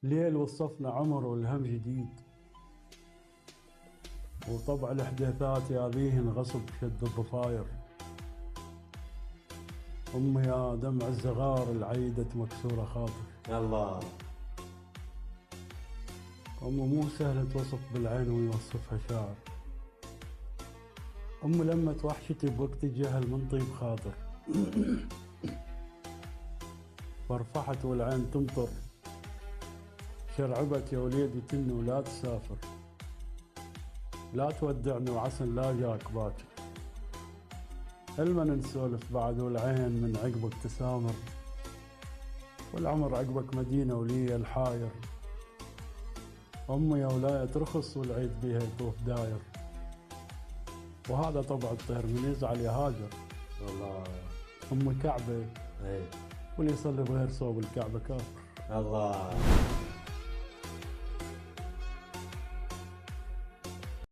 ليل وصفنا عمر والهم جديد، وطبع الإحداثات يابيهن غصب شد الضفاير. أمي يا دمع الزغار العيدة مكسورة خاطر. الله. أمي مو سهلة توصف بالعين ويوصفها شاعر. أمي لما توحشتي بوقت الجهل من طيب خاطر. فرفحت والعين تمطر، شرعبت يا وليدي تني ولا تسافر. لا تودعني وعسن لا جاك باكر، المن نسولف بعد والعين من عقبك تسامر. والعمر عقبك مدينة ولي الحاير. أمي يا ولاية ترخص والعيد بيها يطوف داير. وهذا طبع الطير من يزعل يهاجر. الله. أمي كعبة اي واللي يصلي بغير صوب الكعبة كافر. الله.